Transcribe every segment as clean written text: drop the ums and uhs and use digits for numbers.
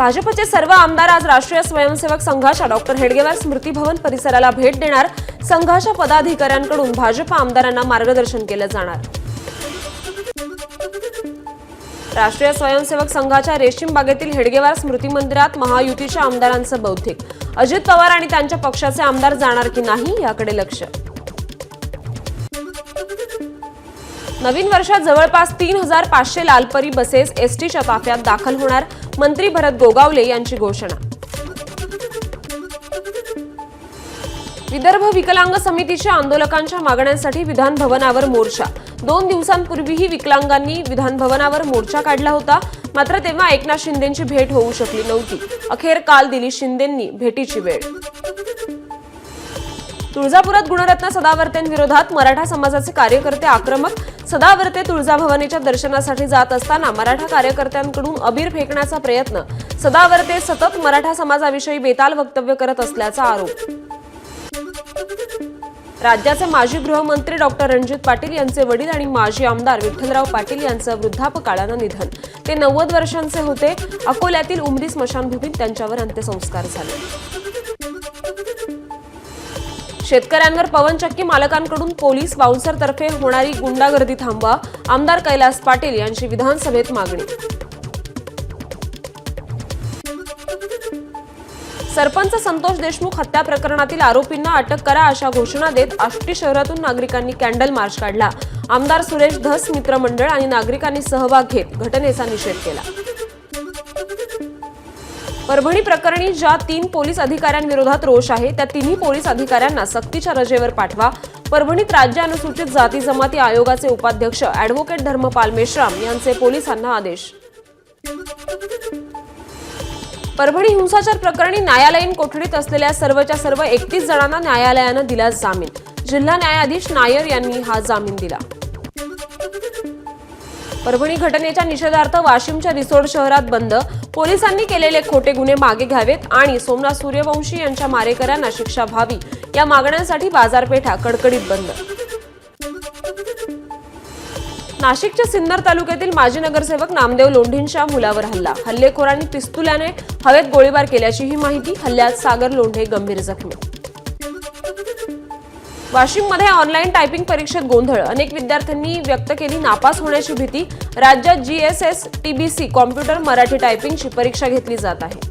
भाजपचे सर्व आमदार आज राष्ट्रीय स्वयंसेवक संघाच्या डॉक्टर हेडगेवार स्मृती भवन परिसराला भेट देणार। संघाच्या पदाधिकाऱ्यांकडून भाजप आमदारांना मार्गदर्शन केलं जाणार। राष्ट्रीय स्वयंसेवक संघाच्या रेशीम बागेतील हेडगेवार स्मृती मंदिरात महायुतीच्या आमदारांचं बौद्धिक। अजित पवार आणि त्यांच्या पक्षाचे आमदार जाणार की नाही याकडे लक्ष। नवीन वर्षात जवळपास 3500 लालपरी बसेस एसटीच्या ताफ्यात दाखल होणार। मंत्री भरत गोगावले यांची घोषणा। विदर्भ विकलांग समितीच्या आंदोलकांच्या मागण्यांसाठी विधान भवनावर मोर्चा। 2 दिवसांपूर्वीही विकलांगांनी विधान भवनावर मोर्चा काढला होता, मात्र तेव्हा एकनाथ शिंदेंची भेट होऊ शकली नव्हती। अखेर काल दिली शिंदेंनी भेटीची वेळ। तुळजापुरात गुणरत्न सदावर्तेंविरोधात मराठा समाजाचे कार्यकर्ते आक्रमक। सदावर्ते तुळजाभवानीच्या दर्शनासाठी जात असताना मराठा कार्यकर्त्यांकडून अबीर फेकण्याचा प्रयत्न। सदावर्ते सतत मराठा समाजाविषयी बेताल वक्तव्य करत असल्याचा आरोप। राज्याचे माजी गृहमंत्री डॉक्टर रणजित पाटील यांचे वडील आणि माजी आमदार विठ्ठलराव पाटील यांचं वृद्धापकाळानं निधन। ते 90 वर्षांचे होते। अकोल्यातील उमरी स्मशानभूमीत त्यांच्यावर अंत्यसंस्कार झाले। शेतकऱ्यांवर पवनचक्की मालकांकडून पोलीस बाउन्सरतर्फे होणारी गुंडागर्दी थांबवा। आमदार कैलास पाटील यांची विधानसभेत मागणी। सरपंच संतोष देशमुख हत्या प्रकरणातील आरोपींना अटक करा अशा घोषणा देत आष्टी शहरातून नागरिकांनी कॅन्डल मार्च काढला। आमदार सुरेश धस मित्रमंडळ आणि नागरिकांनी सहभाग घेत घटनेचा निषेध केला। परभणी प्रकरणी ज्या 3 पोलीस अधिकाऱ्यांविरोधात रोष आहे त्या तिन्ही पोलीस अधिकाऱ्यांना सक्तीच्या रजेवर पाठवा। परभणीत राज्य अनुसूचित जाती जमाती आयोगाचे उपाध्यक्ष ॲडव्होकेट धर्मपाल मेश्राम यांचे पोलिसांना आदेश। परभणी हिंसाचार प्रकरणी न्यायालयीन कोठडीत असलेल्या सर्वच्या सर्व 31 जणांना न्यायालयानं दिला जामीन। जिल्हा न्यायाधीश नायर यांनी हा जामीन दिला। परभणी घटनेच्या निषेधार्थ वाशिमच्या रिसोड शहरात बंद। पोलिसांनी केलेले खोटे गुन्हे मागे घ्यावेत आणि सोमनाथ सूर्यवंशी यांच्या मारेकऱ्यांना शिक्षा व्हावी या मागण्यांसाठी बाजारपेठा कडकडीत बंद। नाशिकच्या सिन्नर तालुक्यातील माजी नगरसेवक नामदेव लोंढेंच्या मुलावर हल्ला। हल्लेखोरांनी पिस्तुल्याने हवेत गोळीबार केल्याची ही माहिती। हल्ल्यात सागर लोंढे गंभीर जखमी। वाशिममध्ये ऑनलाईन टायपिंग परीक्षेत गोंधळ। अनेक विद्यार्थ्यांनी व्यक्त केली नापास होण्याची भीती। राज्यात GSS TBC कॉम्प्युटर मराठी टायपिंगची परीक्षा घेतली जात आहे।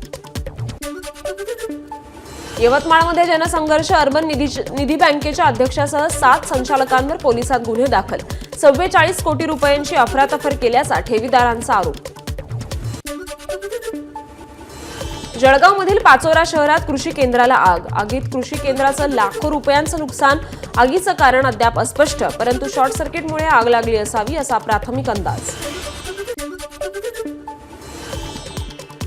यवतमाळमध्ये जनसंघर्ष अर्बन निधी बँकेच्या अध्यक्षासह 7 संचालकांवर पोलिसात गुन्हे दाखल। 44 कोटी रुपयांची अफरातफर केल्याचा ठेवीदारांचा आरोप। जळगावमधील पाचोरा शहरात कृषी केंद्राला आग। आगीत कृषी केंद्राचं लाखो रुपयांचं नुकसान। आगीचं कारण अद्याप अस्पष्ट, परंतु शॉर्ट सर्किटमुळे आग लागली असावी असा प्राथमिक अंदाज।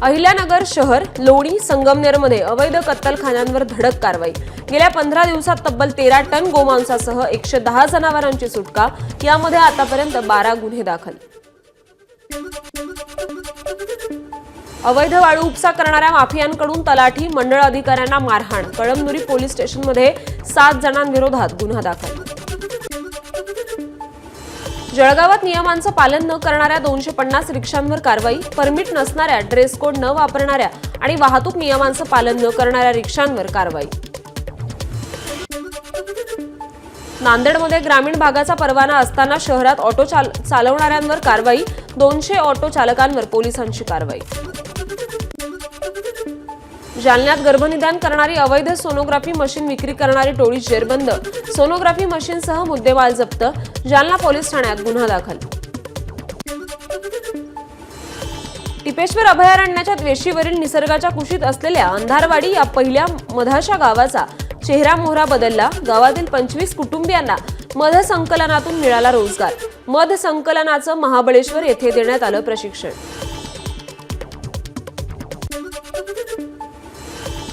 अहिल्यानगर शहर, लोणी, संगमनेरमध्ये अवैध कत्तलखान्यांवर धडक कारवाई। गेल्या 15 दिवसात तब्बल 13 टन गोमांसासह 110 जनावरांची सुटका। यामध्ये आतापर्यंत 12 गुन्हे दाखल। अवैध वाळू उपसा करणाऱ्या माफियांकडून तलाठी मंडळ अधिकाऱ्यांना मारहाण। कळमनुरी पोलीस स्टेशनमध्ये 7 जणांविरोधात गुन्हा दाखल। जळगावात नियमांचं पालन न करणाऱ्या 250 रिक्षांवर कारवाई। परमिट नसणाऱ्या, ड्रेस कोड न वापरणाऱ्या आणि वाहतूक नियमांचं पालन न करणाऱ्या रिक्षांवर कारवाई। नांदेडमध्ये ग्रामीण भागाचा परवाना असताना शहरात ऑटो चालवणाऱ्यांवर कारवाई। 200 ऑटो चालकांवर पोलिसांची कारवाई। जालन्यात गर्भनिदान करणारी अवैध सोनोग्राफी मशीन विक्री करणारी टोळी जेरबंद। सोनोग्राफी मशीनसह मुद्देमाल जप्त। जालना पोलीस ठाण्यात गुन्हा दाखल। टिपेश्वर अभयारण्याच्या वेशीवरील निसर्गाच्या कुशीत असलेल्या अंधारवाडी या पहिल्या मधाच्या गावाचा चेहरा मोहरा बदलला। गावातील 25 कुटुंबियांना मध संकलनातून मिळाला रोजगार। मध संकलनाचं महाबळेश्वर येथे देण्यात आलं प्रशिक्षण।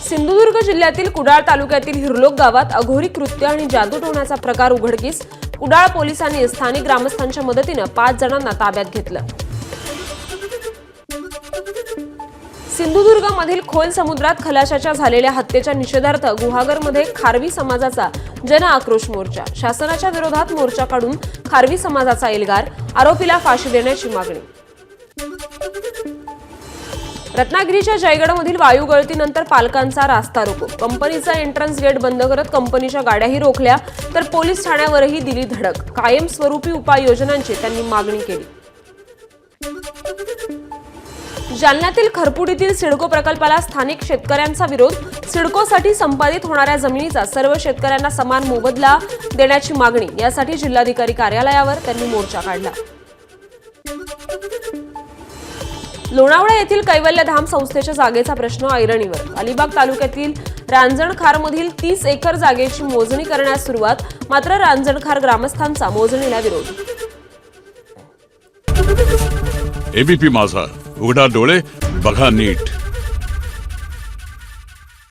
सिंधुदुर्ग जिल्ह्यातील कुडाळ तालुक्यातील हिरलोक गावात अघोरी कृत्य आणि जादूटोण्याचा प्रकार उघडकीस। कुडाळ पोलिसांनी स्थानिक ग्रामस्थांच्या मदतीने 5 जणांना ताब्यात घेतलं। सिंधुदुर्गमधील खोल समुद्रात खलाशाच्या झालेल्या हत्येच्या निषेधार्थ गुहागरमध्ये खारवी समाजाचा जन आक्रोश मोर्चा। शासनाच्या विरोधात मोर्चा काढून खारवी समाजाचा एल्गार। आरोपीला फाशी देण्याची मागणी। रत्नागिरीच्या जयगडमधील वायू गळतीनंतर पालकांचा रास्ता रोको. कंपनीचा एंट्रन्स गेट बंद करत कंपनीच्या गाड्याही रोखल्या तर पोलीस ठाण्यावरही दिली धडक. कायमस्वरूपी उपाययोजनांची त्यांनी मागणी केली. जालन्यातील खरपुडीतील सिडको प्रकल्पाला स्थानिक शेतकऱ्यांचा विरोध. सिडकोसाठी संपादित होणाऱ्या जमिनीचा सर्व शेतकऱ्यांना समान मोबदला देण्याची मागणी. यासाठी जिल्हाधिकारी कार्यालयावर त्यांनी मोर्चा काढला. लोणावळा येथील कैवल्यधाम संस्थेच्या जागेचा प्रश्न ऐरणीवर. अलिबाग तालुक्यातील रांजणखारमधील 30 एकर जागेची मोजणी करण्यास सुरुवात. मात्र रांजणखार ग्रामस्थांचा मोजणीला विरोध. एबीपी माझा, उघडा डोळे बघा नीट.